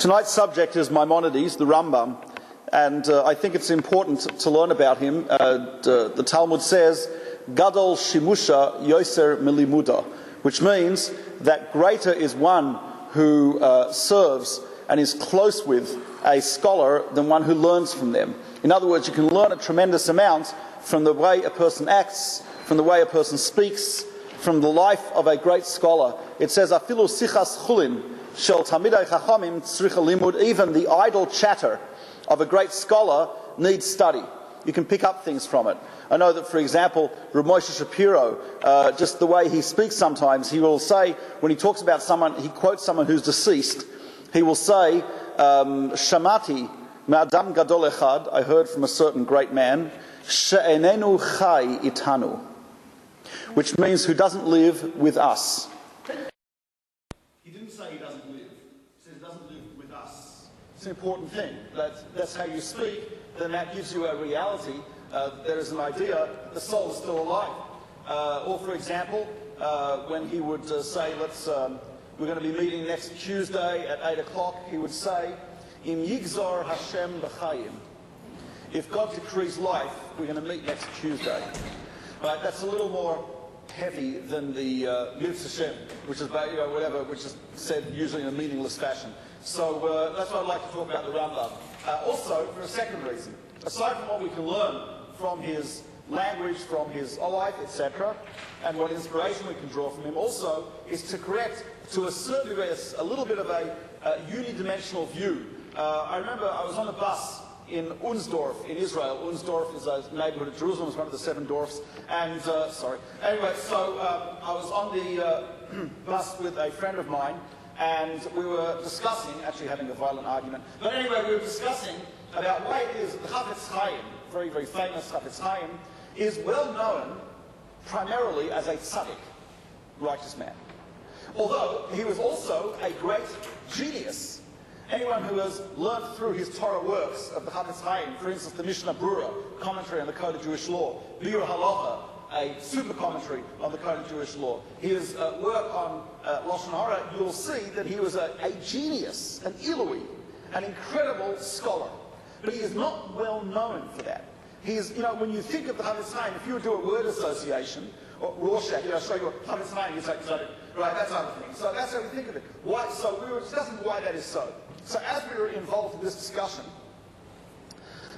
Tonight's subject is Maimonides, the Rambam, and I think it's important to learn about him. The Talmud says, Gadol Shimusha Yoser Milimuda, which means that greater is one who serves and is close with a scholar than one who learns from them. In other words, you can learn a tremendous amount from the way a person acts, from the way a person speaks, from the life of a great scholar. It says, Afilu sichas chulin shel tamidei chachamim tzricha limud, even the idle chatter of a great scholar needs study. You can pick up things from it. I know that, for example, Rabbi Moshe Shapiro, just the way he speaks sometimes, he will say, when he talks about someone, he quotes someone who's deceased, he will say, Shamati ma'adam gadol echad, I heard from a certain great man, she'enenu chai itanu, which means who doesn't live with us. He didn't say he doesn't live. He says he doesn't live with us. It's an important thing. That's how you speak. Then that gives you a reality. There is an idea the soul is still alive. Or, for example, when he would say, we're going to be meeting next Tuesday at 8 o'clock, he would say, Im yigzor Hashem b'chayim. If God decrees life, we're going to meet next Tuesday. Right? That's a little more heavy than the Yitz Hashem, which is about, which is said usually in a meaningless fashion. So that's what I'd like to talk about the Rambam. Also, for a second reason, aside from what we can learn from his language, from his life, etc., and what inspiration we can draw from him, also is to correct, to a certain degree, a little bit of a unidimensional view. I remember I was on a bus in Unsdorf in Israel. Unsdorf is a neighborhood of Jerusalem. It's one of the 7 dwarfs. And, Anyway, so I was on the bus with a friend of mine, and we were discussing, actually having a violent argument, but anyway, we were discussing about why it is the Chafetz Chaim, very, very famous Chafetz Chaim, is well known primarily as a tzaddik, righteous man. Although he was also a great genius. Anyone who has learned through his Torah works of the Chafetz Chaim, for instance, the Mishnah Brura, commentary on the Code of Jewish Law, Biur Halacha, a super commentary on the Code of Jewish Law, his work on Lashon Hara, you will see that he was a genius, an Ilui, an incredible scholar. But he is not well known for that. He is, when you think of the Chafetz Chaim, if you would do a word association, or Rorschach, I'll show you what Chafetz Chaim is, right, that's other thing. So that's how we think of it. Why? So we were discussing why that is so. So as we were involved in this discussion,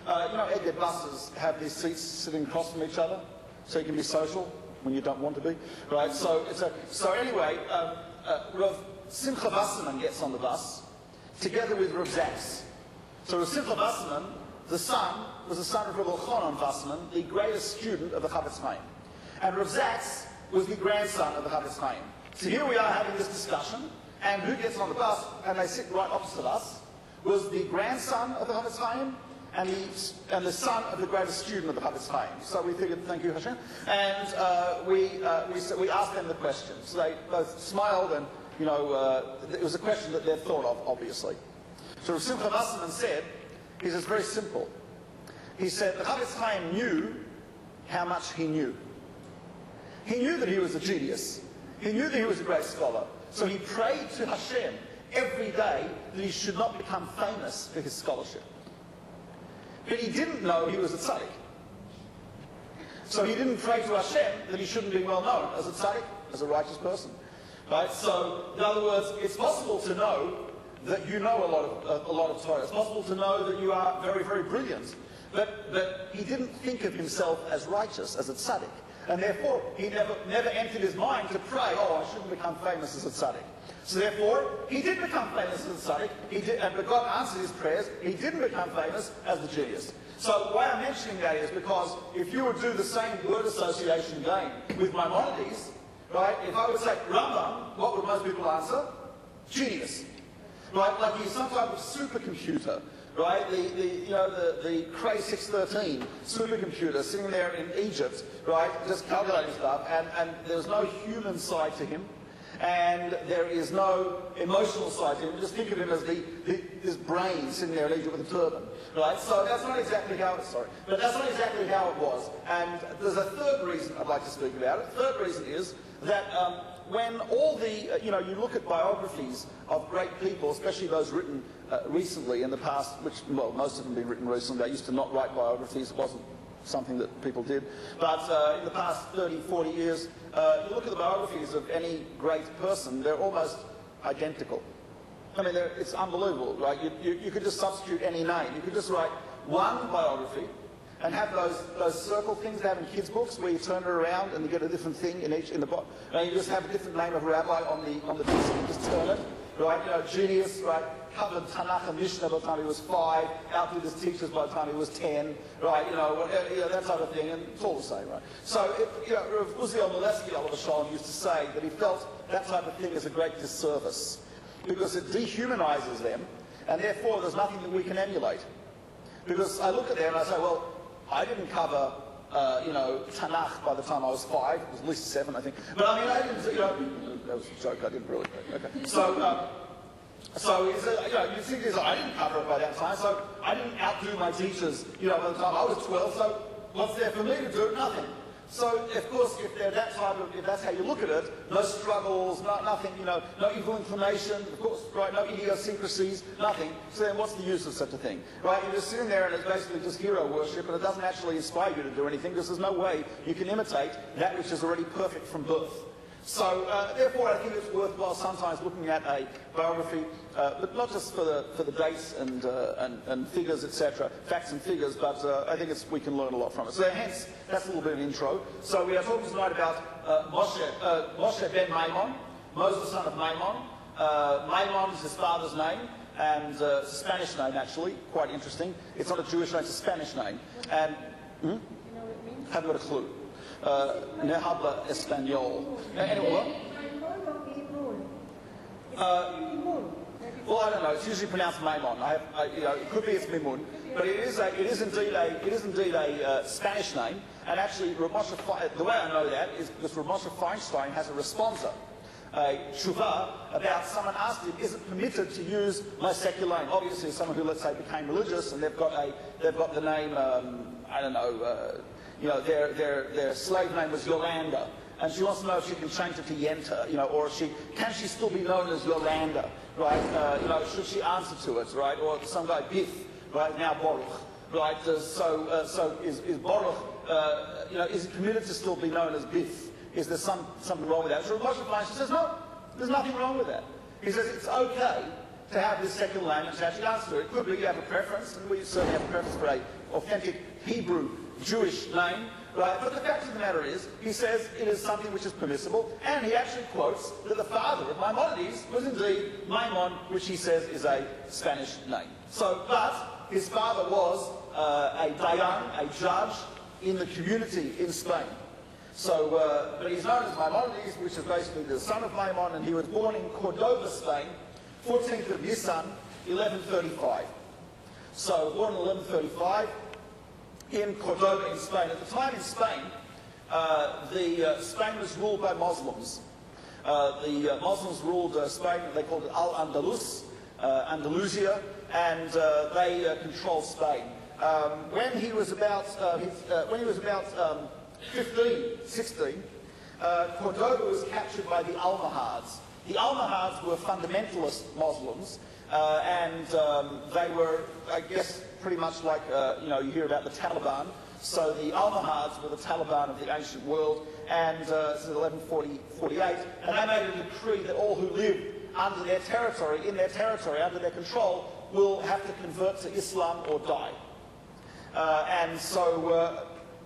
Edgar buses have these seats sitting across from each other, so you can be social when you don't want to be, right? So anyway, Rav Simcha Wasserman gets on the bus together with Rav Zaks. So Rav Simcha Wasserman, the son, was the son of Rav Elchanan Wasserman, the greatest student of the Chafetz Chaim. And Rav Zaks was the grandson of the Chafetz Chaim. So here we are having this discussion, and who gets on the bus, and they sit right opposite us, was the grandson of the Chafetz Chaim and the son of the greatest student of the Chafetz Chaim. So we figured, thank you, Hashem, and we asked them the question. So they both smiled, and it was a question that they'd thought of, obviously. So Rav Simcha Wasserman said, he says, very simple. He said, the Chafetz Chaim knew how much he knew. He knew that he was a genius. He knew that he was a great scholar. So he prayed to Hashem every day that he should not become famous for his scholarship. But he didn't know he was a tzaddik. So he didn't pray to Hashem that he shouldn't be well known as a tzaddik, as a righteous person. Right? So, in other words, it's possible to know that you know a lot of Torah. It's possible to know that you are very, very brilliant. But he didn't think of himself as righteous, as a tzaddik. And therefore, he never entered his mind to pray, I shouldn't become famous as a tzaddik. So therefore, he did become famous as a tzaddik, but God answered his prayers. He didn't become famous as the genius. So why I'm mentioning that is because if you would do the same word association game with Maimonides, right, if I would say Rambam, what would most people answer? Genius. Right, like he's some type of supercomputer. Right, the Cray 613 supercomputer sitting there in Egypt, right, just calculating stuff, and there's no human side to him, and there is no emotional side to him. Just think of him as his brain sitting there in Egypt with a turban, right? So that's not exactly how it was. And there's a third reason I'd like to speak about it. The third reason is that when all the, you look at biographies of great people, especially those written recently in the past, which, well, most of them have been written recently. They used to not write biographies. It wasn't something that people did. But in the past 30, 40 years, you look at the biographies of any great person, they're almost identical. I mean, it's unbelievable, right? You could just substitute any name. You could just write one biography and have those circle things they have in kids' books where you turn it around and you get a different thing in the book. And you just have a different name of rabbi on the disc and just turn it, right? Genius, right? Covered Tanakh and Mishnah by the time he was 5, outdid his teachers by the time he was 10, right? That type of thing, and it's all the same, right? So, Rav Uziel Molesky, Oliver Sholem, used to say that he felt that type of thing is a great disservice because it dehumanizes them, and therefore there's nothing that we can emulate. Because I look at them and I say, well, I didn't cover, Tanakh by the time I was 5. It was at least 7, I think. But I mean, I didn't, that was a joke, I didn't really. Okay. So you think I didn't cover it by that time, so I didn't outdo my teachers, by the time I was 12, so what's there for me to do? Nothing. So, of course, if that's how you look at it, no struggles, nothing, no evil inclination, of course, right, no idiosyncrasies, nothing. So then what's the use of such a thing? Right, you're just sitting there and it's basically just hero worship and it doesn't actually inspire you to do anything because there's no way you can imitate that which is already perfect from birth. So, therefore, I think it's worthwhile sometimes looking at a biography, but not just for the dates and figures, etc., facts and figures, but I think we can learn a lot from it. So, hence, that's a little bit of an intro. So, we are talking tonight about Moshe ben Maimon, Moses, son of Maimon. Maimon is his father's name, and it's a Spanish name, actually, quite interesting. It's not a Jewish name, it's a Spanish name. And, You know what it means? haven't got a clue. Ne habla español. Anyway, well, I don't know. It's usually pronounced Maimon. It could be it's Mimun, but it is indeed a Spanish name. And actually, the way I know that is because Rav Moshe Feinstein has a responsa, a tshuva, about someone asked him, is it permitted to use my secular name? Obviously, someone who, let's say, became religious and they've got the name, their slave name was Yolanda, and she wants to know if she can change it to Yenta, or can she still be known as Yolanda, right? Should she answer to it, right? Or some guy Biff, right? Now Baruch, right? So is Baruch, is it permitted to still be known as Biff? Is there something wrong with that? So Moshe Feinstein says no, there's nothing wrong with that. He says it's okay to have this secular name and to actually answer to it. It could be you have a preference, and we certainly have a preference for an authentic Hebrew Jewish name, right? But the fact of the matter is, he says it is something which is permissible, and he actually quotes that the father of Maimonides was indeed Maimon, which he says is a Spanish name. So, but his father was a dayan, a judge in the community in Spain. So, but he's known as Maimonides, which is basically the son of Maimon, and he was born in Cordoba, Spain, 14th of Nisan, 1135. So, born in 1135. In Cordoba in Spain. At the time in Spain, Spain was ruled by Muslims. The Muslims ruled Spain. They called it Al-Andalus, Andalusia, and they controlled Spain. When he was about 15, 16, Cordoba was captured by the Almohads. The Almohads were fundamentalist Muslims, and they were, I guess, pretty much like, you hear about the Taliban. So the Almohads were the Taliban of the ancient world, and this is 1148, and they made a decree that all who lived under their territory, under their control, will have to convert to Islam or die. And so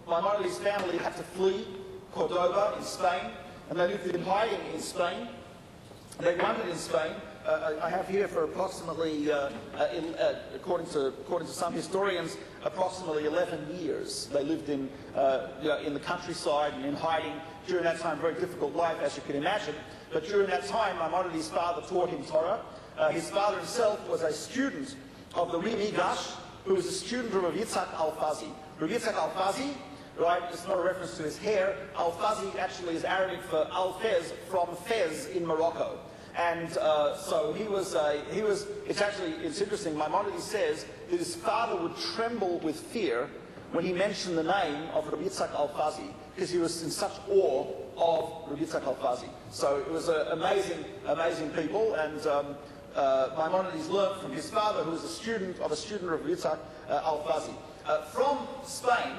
Maimonides' family had to flee Cordoba in Spain, and they lived in hiding in Spain. They wandered in Spain. I have here for approximately, according to some historians, approximately 11 years. They lived in the countryside and in hiding. During that time, very difficult life, as you can imagine. But during that time, Maimonides' father taught him Torah. His father himself was a student of the Midrash, who was a student of Rav Yitzhak Al-Fazi. Rav Yitzhak Al-Fazi, right, it's not a reference to his hair. Al-Fazi actually is Arabic for Al-Fez, from Fez in Morocco. And so it's interesting, Maimonides says that his father would tremble with fear when he mentioned the name of Rabbi Yitzhak Al-Fazi, because he was in such awe of Rabbi Yitzhak Alfazi. So it was amazing, amazing people, and Maimonides learned from his father, who was a student of Rabbi Yitzhak Alfazi. From Spain,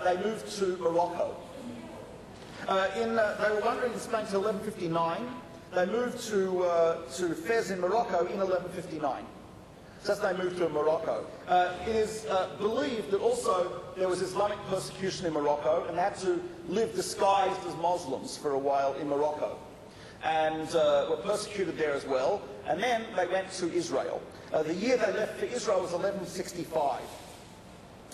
they moved to Morocco. They were wandering in Spain until 1159. They moved to Fez in Morocco in 1159. So that's they moved to Morocco. It is believed that also there was Islamic persecution in Morocco, and they had to live disguised as Muslims for a while in Morocco, and were persecuted there as well. And then they went to Israel. The year they left for Israel was 1165.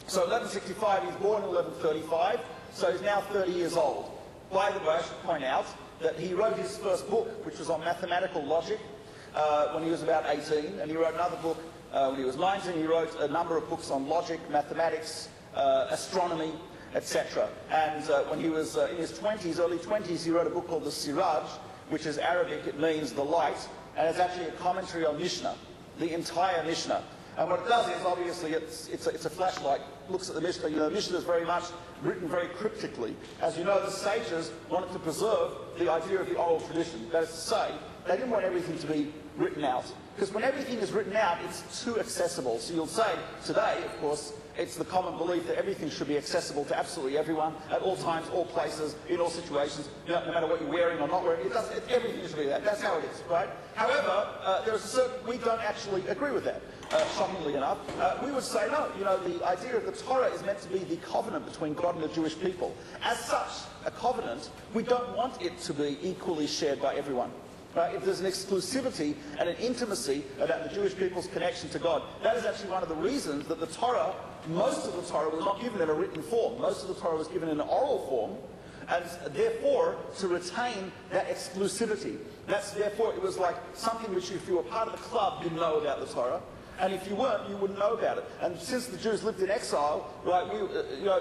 So 1165, he's born in 1135, so he's now 30 years old. By the way, I should point out that he wrote his first book, which was on mathematical logic, when he was about 18, and he wrote another book when he was 19. He wrote a number of books on logic, mathematics, astronomy, etc. And when he was in his 20s, early 20s, he wrote a book called the Siraj, which is Arabic, it means the light, and it's actually a commentary on Mishnah, the entire Mishnah. And what it does is, obviously, it's a flashlight, looks at the Mishnah. You know, the Mishnah is very much written very cryptically. As you know, the sages wanted to preserve the idea of the oral tradition. That is to say, they didn't want everything to be written out. Because when everything is written out, it's too accessible. So you'll say, today, of course, it's the common belief that everything should be accessible to absolutely everyone, at all times, all places, in all situations, no matter what you're wearing or not wearing. Everything should be that. That's how it is, right? However, we don't actually agree with that. Shockingly enough, we would say no. You know, the idea of the Torah is meant to be the covenant between God and the Jewish people. As such, a covenant, we don't want it to be equally shared by everyone. Right? If there's an exclusivity and an intimacy about the Jewish people's connection to God, that is actually one of the reasons that the Torah, most of the Torah was not given in a written form. Most of the Torah was given in an oral form, and therefore to retain that exclusivity. Therefore it was like something which, if you were part of the club, you'd know about the Torah. And if you weren't, you wouldn't know about it. And since the Jews lived in exile, right,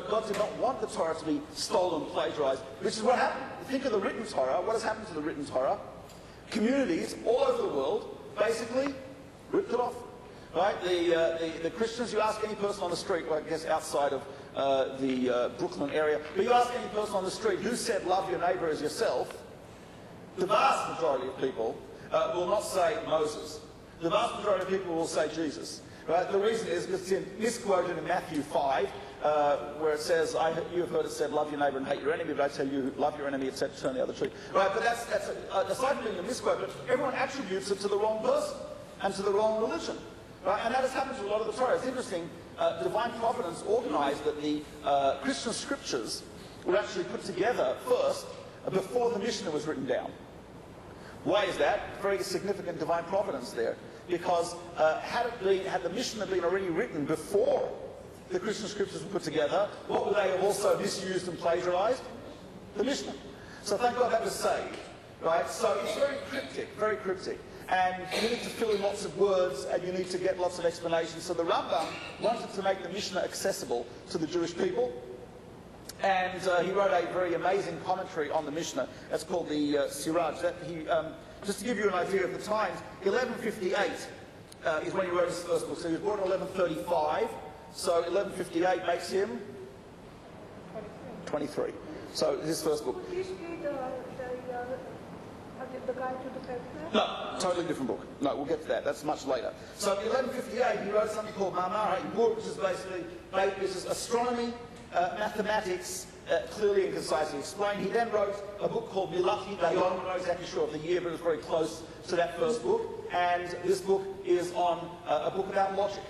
God did not want the Torah to be stolen, plagiarized, which is what happened. Think of the written Torah. What has happened to the written Torah? Communities all over the world basically ripped it off. Right? The Christians, you ask any person on the street, well, I guess outside of the Brooklyn area, but you ask any person on the street who said love your neighbour as yourself, the vast majority of people will not say Moses. The vast majority of people will say Jesus. Right? The reason is because it's misquoted in Matthew 5, where it says, you have heard it said, love your neighbour and hate your enemy, but I tell you, love your enemy, etc., turn the other cheek. Right? But that's aside from being a misquote, but everyone attributes it to the wrong person and to the wrong religion. Right? And that has happened to a lot of the Torah. It's interesting, divine providence organised that the Christian scriptures were actually put together first before the Mishnah was written down. Why is that? Very significant divine providence there. Because had the Mishnah been already written before the Christian scriptures were put together, what would they have also misused and plagiarized? The Mishnah. So thank God that was saved. Right? So it's very cryptic, very cryptic. And you need to fill in lots of words, and you need to get lots of explanations. So the Rambam wanted to make the Mishnah accessible to the Jewish people. And he wrote a very amazing commentary on the Mishnah. That's called the Siraj. Just to give you an idea of the times, 1158 is when he wrote his first book. So he was born in 1135. So 1158 makes him 23. So his first book. Would this be the guide to the Becher? No, totally different book. No, we'll get to that. That's much later. So in 1158 he wrote something called Mamara, which is basically astronomy, mathematics, clearly and concisely explained. He then wrote a book called Milachi Dayon. I'm not exactly sure of the year, but it was very close to that first book. And this book is on a book about logic.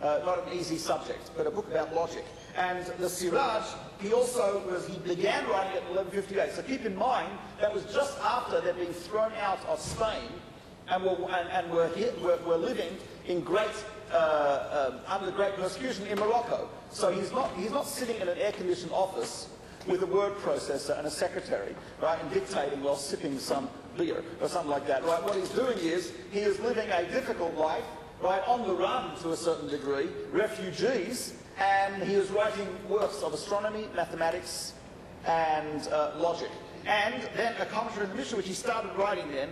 Not an easy subject, but a book about logic. And the Siraj, he began writing it in 1158. So keep in mind, that was just after they'd been thrown out of Spain and were living in under great persecution in Morocco. So he's not sitting in an air-conditioned office with a word processor and a secretary, right, and dictating while sipping some beer or something like that, right? What he's doing is he is living a difficult life, right, on the run to a certain degree, refugees, and he is writing works of astronomy, mathematics, and logic. And then a commentary on the Mishnah, which he started writing then,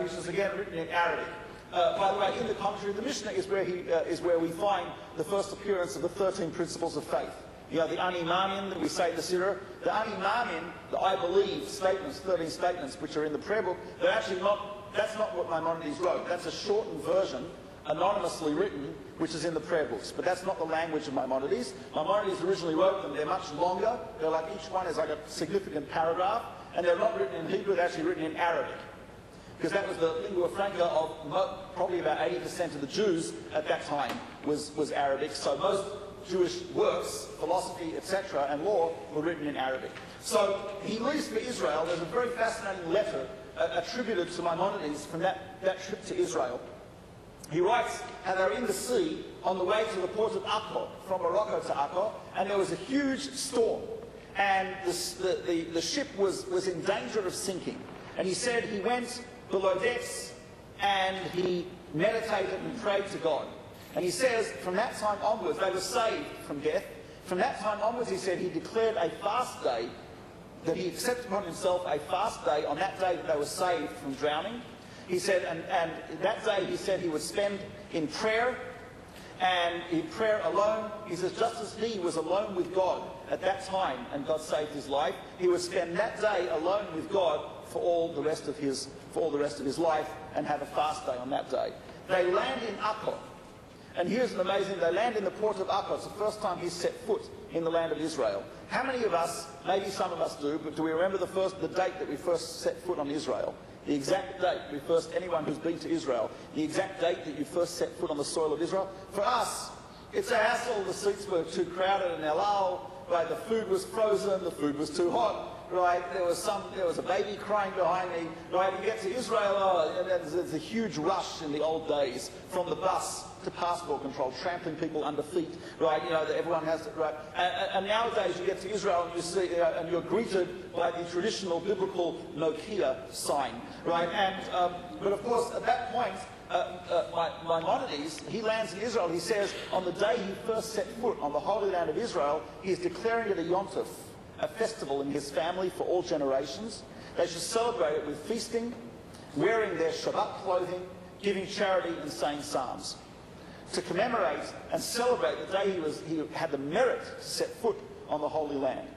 which is again written in Arabic. By the way, in the commentary of the Mishnah is where we find the first appearance of the 13 principles of faith. You know, the Ani Maamin that we say in the Siddur, the Ani Maamin, the I believe statements, 13 statements which are in the prayer book, they're actually not, that's not what Maimonides wrote. That's a shortened version, anonymously written, which is in the prayer books. But that's not the language of Maimonides. Maimonides originally wrote them. They're much longer. They're like, each one is like a significant paragraph. And they're not written in Hebrew, they're actually written in Arabic. Because that was the lingua franca of probably about 80% of the Jews at that time was Arabic. So most Jewish works, philosophy, etc., and law were written in Arabic. So he leaves for Israel. There's a very fascinating letter attributed to Maimonides from that trip to Israel. He writes how they're in the sea on the way to the port of Akko, from Morocco to Akko, and there was a huge storm. And the ship was in danger of sinking. And he said he went below decks and he meditated and prayed to God. And he says from that time onwards, they were saved from death. From that time onwards, he said, he declared a fast day, that he accepted upon himself a fast day on that day that they were saved from drowning. He said, and that day he said he would spend in prayer, and in prayer alone. He says, just as he was alone with God at that time and God saved his life, he would spend that day alone with God for all the rest of his life and have a fast day on that day. They land in Akko. And here's an amazing, they land in the port of Akko. It's the first time he's set foot in the land of Israel. How many of us, maybe some of us do, but do we remember the date that we first set foot on Israel? The exact date anyone who's been to Israel, the exact date that you first set foot on the soil of Israel? For us, it's a hassle. The seats were too crowded in El Al, right? The food was frozen, the food was too hot. Right, there was a baby crying behind me. Right, you get to Israel, and there's a huge rush in the old days from the bus to passport control, trampling people under feet. Right, you know, everyone has it. Right, and nowadays you get to Israel and you see, and you're greeted by the traditional biblical Nokia sign. Right, and but of course at that point, Maimonides, he lands in Israel. He says on the day he first set foot on the Holy Land of Israel, he is declaring it a yontif, a festival in his family for all generations. They should celebrate it with feasting, wearing their Shabbat clothing, giving charity and saying psalms. To commemorate and celebrate the day he had the merit to set foot on the Holy Land.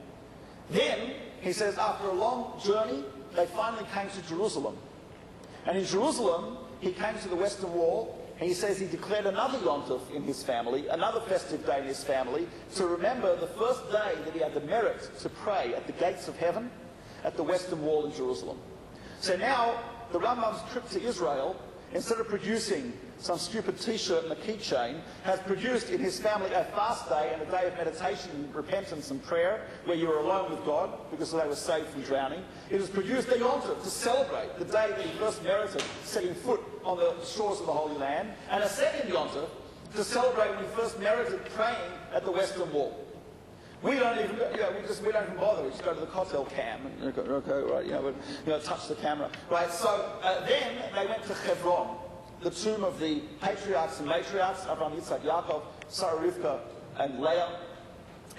Then, he says, after a long journey, they finally came to Jerusalem. And in Jerusalem, he came to the Western Wall, and he says he declared another yontif in his family, another festive day in his family, to remember the first day that he had the merit to pray at the gates of heaven at the Western Wall in Jerusalem. So now, the Rambam's trip to Israel, instead of producing some stupid t-shirt and a keychain, has produced in his family a fast day and a day of meditation, repentance and prayer, where you were alone with God because they were saved from drowning. It has produced a yontif to celebrate the day that he first merited setting foot on the shores of the Holy Land, and a second yontif to celebrate when he first merited praying at the Western Wall. We don't even, we don't even bother. We just go to the cocktail cam and go, okay, right, touch the camera, right? So then they went to Hebron, the tomb of the patriarchs and matriarchs, Abraham, Yitzhak, Yaakov, Sarah, Rivka, and Leah,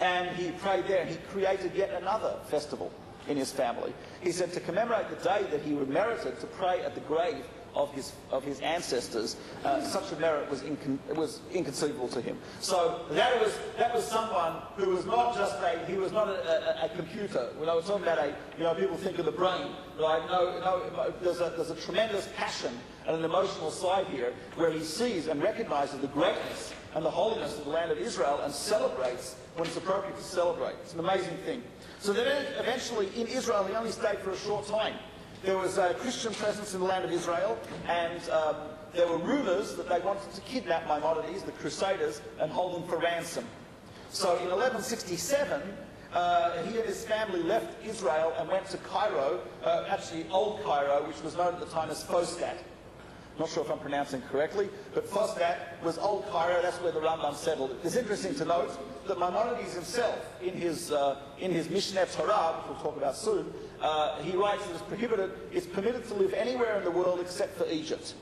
and he prayed there. And he created yet another festival in his family. He said to commemorate the day that he merited to pray at the grave of his ancestors, such a merit was inconceivable to him. So that was someone who was not just a computer. When I was talking about people think of the brain, right? No, there's a tremendous passion and an emotional side here where he sees and recognizes the greatness and the holiness of the land of Israel and celebrates when it's appropriate to celebrate. It's an amazing thing. So then eventually in Israel he only stayed for a short time. There was a Christian presence in the land of Israel, and there were rumors that they wanted to kidnap Maimonides, the Crusaders, and hold him for ransom. So in 1167, he and his family left Israel and went to Cairo, actually Old Cairo, which was known at the time as Fostat. Not sure if I'm pronouncing it correctly, but Fostat was Old Cairo. That's where the Rambam settled. It's interesting to note that Maimonides himself, in his Mishneh Torah, which we'll talk about soon, he writes that it's permitted to live anywhere in the world except for Egypt.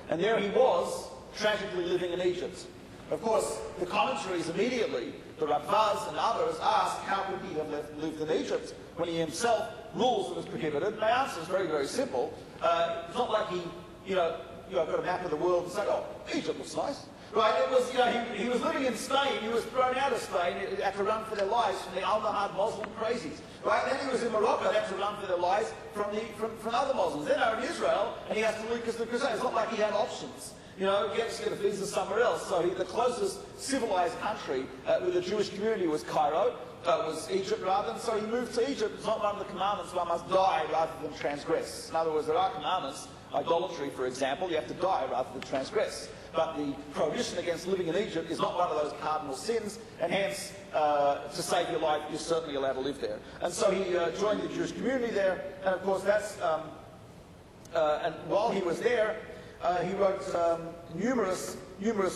And there he was, tragically living in Egypt. Of course, the commentaries immediately, the Rabbis and others, ask how could he have lived in Egypt when he himself rules that it's prohibited. And the answer is very, very simple. It's not like he, got a map of the world and say, oh, Egypt looks nice. Right, it was, he was living in Spain, he was thrown out of Spain, he had to run for their lives from the Almohad Muslim crazies. Right, then he was in Morocco, they had to run for their lives from other Muslims. Then they're in Israel, and he has to leave because the Crusades. It's not like he had options. He has to get a visa somewhere else. So the closest civilized country with a Jewish community was Cairo, was Egypt rather, and so he moved to Egypt. It's not one of the commandments, one must die rather than transgress. In other words, there are commandments, idolatry for example, you have to die rather than transgress. But the prohibition against living in Egypt is not one of those cardinal sins, and hence, to save your life, you're certainly allowed to live there. And so he joined the Jewish community there, and of course that's, and while he was there, he wrote numerous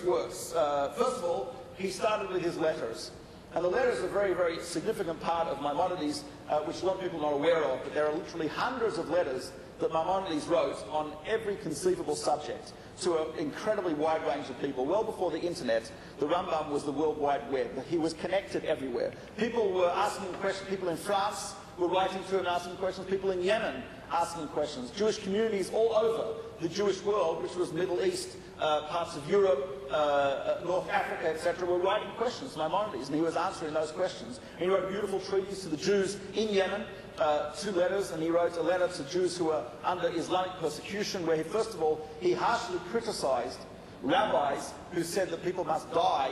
works. First of all, he started with his letters. And the letters are a very, very significant part of Maimonides, which a lot of people are not aware of, but there are literally hundreds of letters that Maimonides wrote on every conceivable subject to an incredibly wide range of people. Well before the internet, the Rambam was the World Wide Web. He was connected everywhere. People were asking questions. People in France were writing to him and asking questions. People in Yemen asking questions. Jewish communities all over the Jewish world, which was Middle East, parts of Europe, North Africa, etc., were writing questions to Maimonides, and he was answering those questions. And he wrote beautiful treaties to the Jews in Yemen, 2 letters, and he wrote a letter to Jews who were under Islamic persecution, where first of all, he harshly criticized rabbis who said that people must die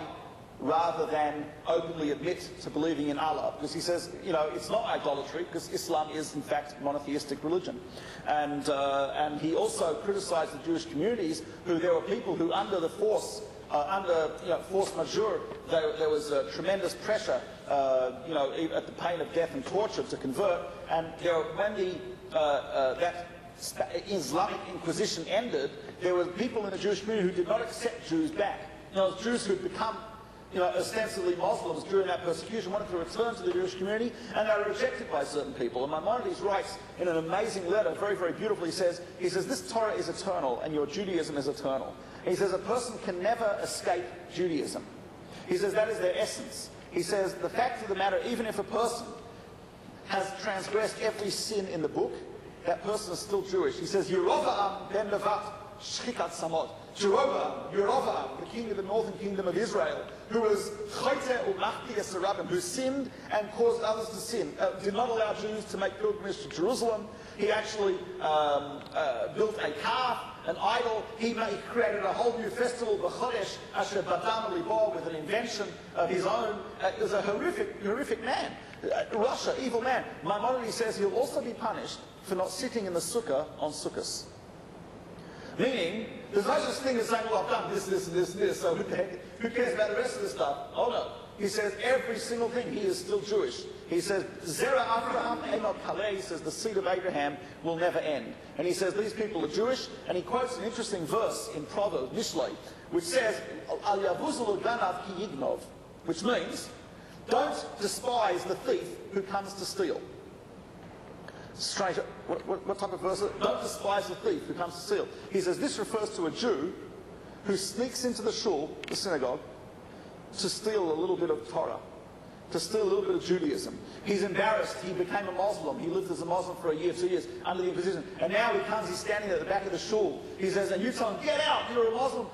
rather than openly admit to believing in Allah. Because he says, it's not idolatry, because Islam is, in fact, monotheistic religion. And he also criticized the Jewish communities, who there were people who, under the force majeure, there was tremendous pressure, at the pain of death and torture to convert. And when that Islamic Inquisition ended, there were people in the Jewish community who did not accept Jews back. Jews who had become ostensibly Muslims during that persecution wanted to return to the Jewish community, and they were rejected by certain people. And Maimonides writes in an amazing letter, very, very beautifully, he says, this Torah is eternal, and your Judaism is eternal. And he says, a person can never escape Judaism. He says, that is their essence. He says, the fact of the matter, even if a person has transgressed every sin in the book, that person is still Jewish. He says, Yerovam ben Nevat shchikat samot. Yerovam, the king of the northern kingdom of Israel, who was chayte u'machti esarabim, who sinned and caused others to sin, did not allow Jews to make pilgrimage to Jerusalem. He actually built a calf, an idol. He created a whole new festival, the Chodesh Asher Badam Libo, with an invention of his own. He was a horrific man. Russia, evil man. Maimonides says he'll also be punished for not sitting in the sukkah on Sukkos. Meaning, there's no such thing as saying, well, I've done this, so who cares about the rest of this stuff? Oh no. He says every single thing, he is still Jewish. He says, Zera Abraham Enot Kaleh, he says the seed of Abraham will never end. And he says these people are Jewish, and he quotes an interesting verse in Proverbs, Mishlei, which says, Al Yavuzul Ganav Ki Yignov, which means, don't despise the thief who comes to steal. Strange. What type of verse is it? Don't despise the thief who comes to steal. He says this refers to a Jew who sneaks into the shul, the synagogue, to steal a little bit of Torah, to steal a little bit of Judaism. He's embarrassed. He became a Muslim. He lived as a Muslim for a year, 2 years, under the Inquisition. And now he comes, he's standing at the back of the shul. He says, and you tell him, get out, you're a Muslim.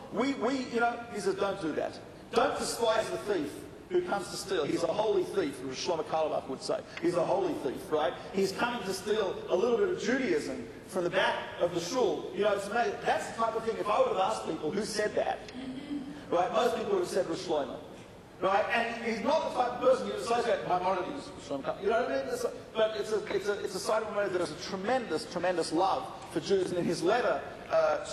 He says, don't do that. Don't despise the thief who comes to steal. He's a holy thief, as Shlomo Carlebach would say. He's a holy thief, right? He's coming to steal a little bit of Judaism from the back of the shul. It's amazing. That's the type of thing, if I would have asked people who said that, right, most people would have said Rosh Shlomo. Right? And he's not the type of person you associate Maimonides with Shlomo. You know what I mean? But it's a side of Maimonides that has a tremendous love for Jews. And in his letter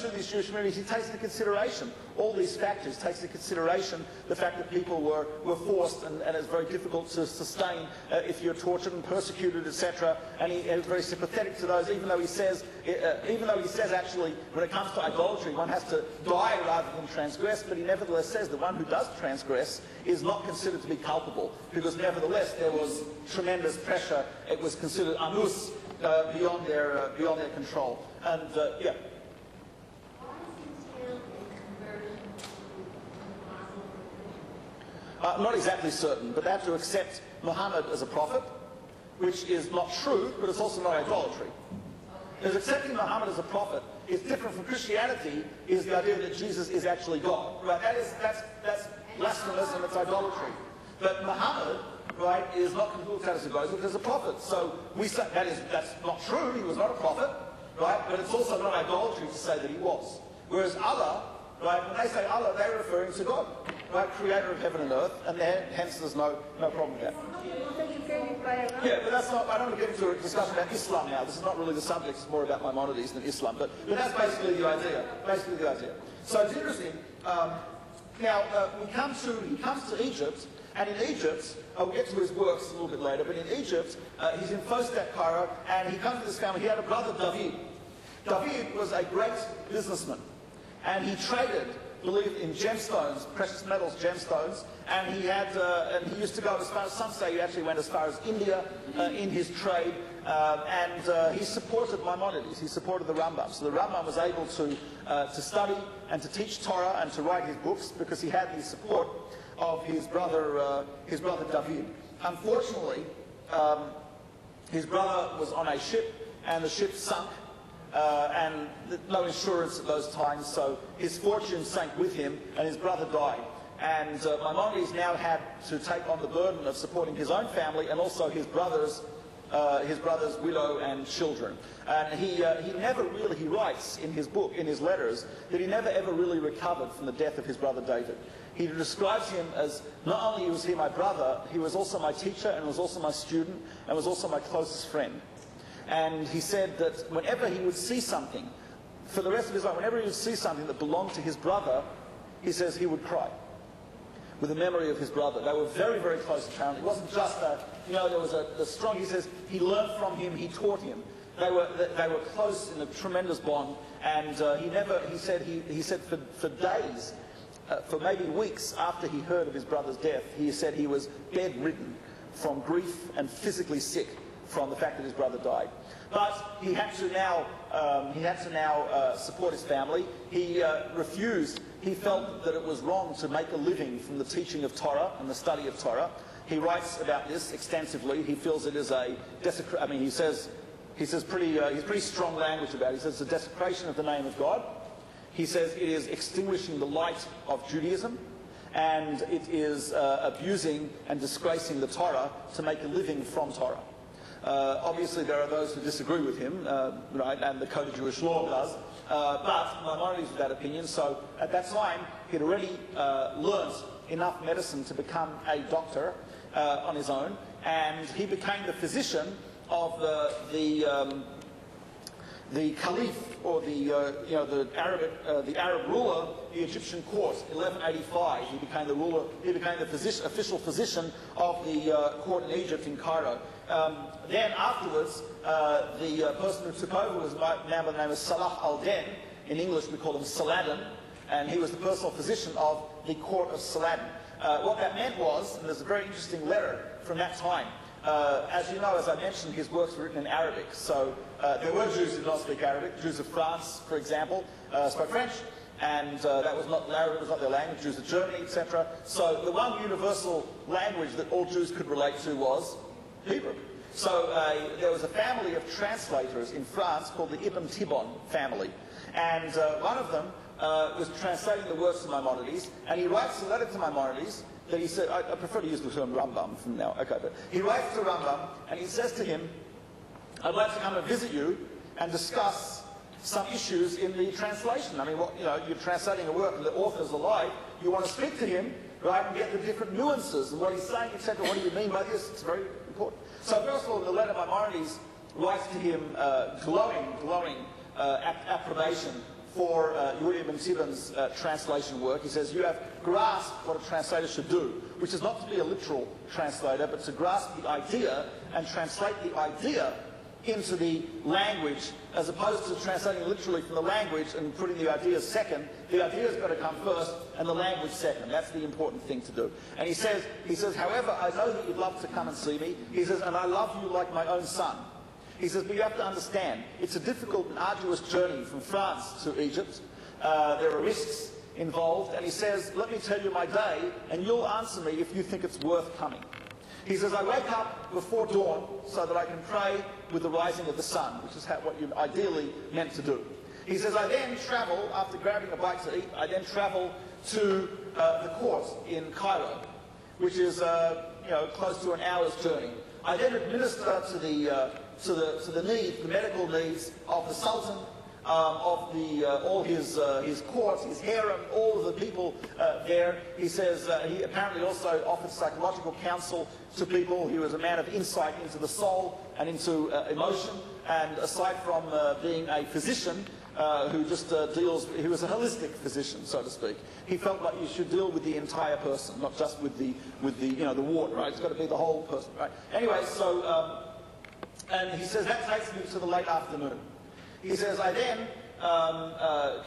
to these Jewish communities, he takes into consideration all these factors, takes into consideration the fact that people were forced, and it's very difficult to sustain if you're tortured and persecuted, etc. And he is very sympathetic to those, even though he says actually, when it comes to idolatry, one has to die rather than transgress, but he nevertheless says the one who does transgress is not considered to be culpable, because nevertheless there was tremendous pressure. It was considered anus, beyond their control. And yeah. Not exactly certain, but they have to accept Muhammad as a prophet, which is not true, but it's also not idolatry. Because accepting Muhammad as a prophet is different from Christianity is the idea that Jesus is actually God. Right? That's blasphemous and it's idolatry. But Muhammad, right, is not looked at as a God, but as a prophet. So we say that's not true. He was not a prophet, right? But it's also not idolatry to say that he was. Whereas Allah, right, when they say Allah, they're referring to God, right, creator of heaven and earth, and hence there's no problem there. Yeah, but that's not. I don't want to get into a discussion about Islam now. This is not really the subject. It's more about Maimonides than Islam. But that's basically the idea. Basically the idea. So it's interesting. Now he comes to Egypt. And in Egypt, we'll get to his works a little bit later, but in Egypt, he's in Fostat, Cairo, and he comes to this family. He had a brother, David. David was a great businessman, and he believed in gemstones, precious metals, gemstones, and he used to go as far as, some say he actually went as far as India in his trade, and he supported Maimonides, he supported the Rambam. So the Rambam was able to study and to teach Torah and to write his books because he had the support of his brother David. Unfortunately, his brother was on a ship, and the ship sunk, and no insurance at those times, so his fortune sank with him, and his brother died. And Maimonides now had to take on the burden of supporting his own family and also his brother's widow and children. And he writes in his book, in his letters, that he never ever really recovered from the death of his brother David. He describes him as, not only was he my brother, he was also my teacher and was also my student and was also my closest friend. And he said that whenever he would see something, for the rest of his life, whenever he would see something that belonged to his brother, he says he would cry with the memory of his brother. They were very, very close apparently. It wasn't just there was a strong, he says, he learned from him, he taught him. They were close in a tremendous bond, and he said for days, for maybe weeks after he heard of his brother's death, he said he was bedridden from grief and physically sick from the fact that his brother died. But he had to now support his family. He refused. He felt that it was wrong to make a living from the teaching of Torah and the study of Torah. He writes about this extensively. He feels it is a desecration. I mean, he says pretty strong language about it. He says it's a desecration of the name of God. He says it is extinguishing the light of Judaism, and it is abusing and disgracing the Torah to make a living from Torah. Obviously, there are those who disagree with him, right, and the Code of Jewish Law does, but Maimonides was of that opinion. So at that time, he'd already learnt enough medicine to become a doctor on his own, and he became the physician of the caliph, or the Arab ruler, the Egyptian court. 1185, he became the ruler. He became the official physician of the court in Egypt, in Cairo. Then afterwards, the person who took over was now by the name of Salah al-Din. In English, we call him Saladin, and he was the personal physician of the court of Saladin. What that meant was, and there's a very interesting letter from that time. As you know, as I mentioned, his works were written in Arabic. So there were Jews who did not speak Arabic. Jews of France, for example, spoke French, and that was not Arabic, was not their language. Jews of Germany, etc. So the one universal language that all Jews could relate to was Hebrew. So there was a family of translators in France called the Ibn Tibbon family, and one of them was translating the works of Maimonides, and he writes a letter to Maimonides that he said, I prefer to use the term Rambam from now, okay, but he writes to Rambam, and he says to him, I'd like to come and visit you and discuss some issues in the translation. I mean, you're translating a work and the author's alive, you want to speak to him, right, and get the different nuances and what he's saying, etc. What do you mean by this? It's very important. So first of all, in the letter, Maimonides writes to him glowing approbation for Yuri ibn Tibbon's translation work. He says, you have grasped what a translator should do, which is not to be a literal translator, but to grasp the idea and translate the idea into the language, as opposed to translating literally from the language and putting the idea second. The idea's got to come first and the language second. That's the important thing to do. And he says, however, I know that you'd love to come and see me. He says, and I love you like my own son. He says, but you have to understand, it's a difficult and arduous journey from France to Egypt. There are risks involved. And he says, let me tell you my day, and you'll answer me if you think it's worth coming. He says, I wake up before dawn so that I can pray with the rising of the sun, which is what you're ideally meant to do. He says, I then travel, after grabbing a bite to eat, I then travel to the court in Cairo, which is close to an hour's journey. I then administer to the needs, the medical needs of the Sultan, of all his court, his harem, all of the people there. He says he apparently also offered psychological counsel to people. He was a man of insight into the soul and into emotion. And aside from being a physician who just he was a holistic physician, so to speak. He felt like you should deal with the entire person, not just with the the ward, right? It's got to be the whole person, right? Anyway, so and he says that takes me to the late afternoon. He says I then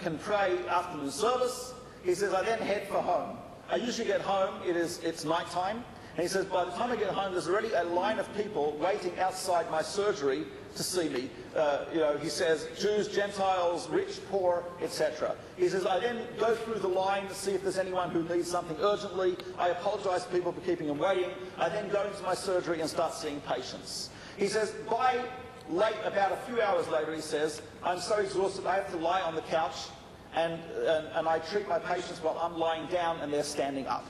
can pray afternoon service. He says I then head for home. I usually get home. It's nighttime. And he says, by the time I get home, there's already a line of people waiting outside my surgery to see me. He says, Jews, Gentiles, rich, poor, etc. He says, I then go through the line to see if there's anyone who needs something urgently. I apologize to people for keeping them waiting. I then go into my surgery and start seeing patients. He says, by late, about a few hours later, he says, I'm so exhausted I have to lie on the couch and I treat my patients while I'm lying down and they're standing up.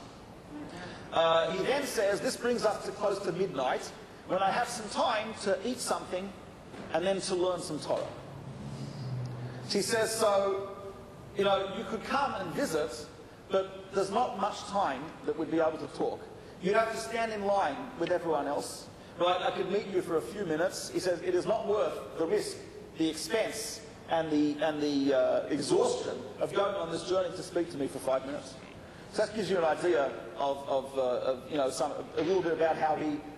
He then says, this brings us to close to midnight, when I have some time to eat something and then to learn some Torah. She says, so, you could come and visit, but there's not much time that we'd be able to talk. You'd have to stand in line with everyone else. Right? I could meet you for a few minutes. He says, it is not worth the risk, the expense, and the exhaustion of going on this journey to speak to me for 5 minutes. So that gives you an idea of a little bit about how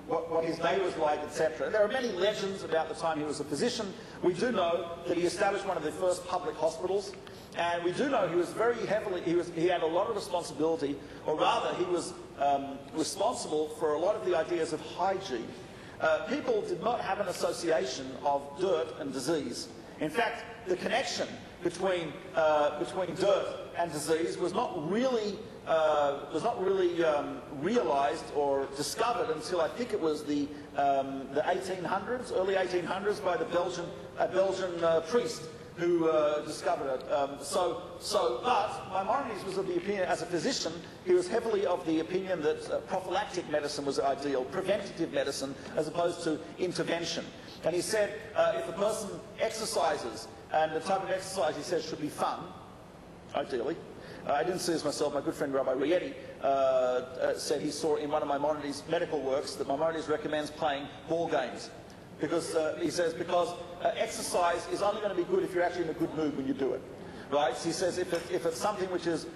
what his day was like, etc. There are many legends about the time he was a physician. We do know that he established one of the first public hospitals, and we do know he was very heavily, he had a lot of responsibility, or rather he was responsible for a lot of the ideas of hygiene. People did not have an association of dirt and disease. In fact, the connection between dirt and disease was not really realized or discovered until I think it was the 1800s, early 1800s, by the Belgian priest who discovered it. But Maimonides was of the opinion, as a physician, he was heavily of the opinion that prophylactic medicine was ideal, preventative medicine, as opposed to intervention. And he said, if a person exercises, and the type of exercise he says should be fun, ideally. I didn't see this myself. My good friend Rabbi Rietti said he saw in one of Maimonides' medical works that Maimonides recommends playing ball games. Because he says, exercise is only going to be good if you're actually in a good mood when you do it. Right? So he says if it's something which is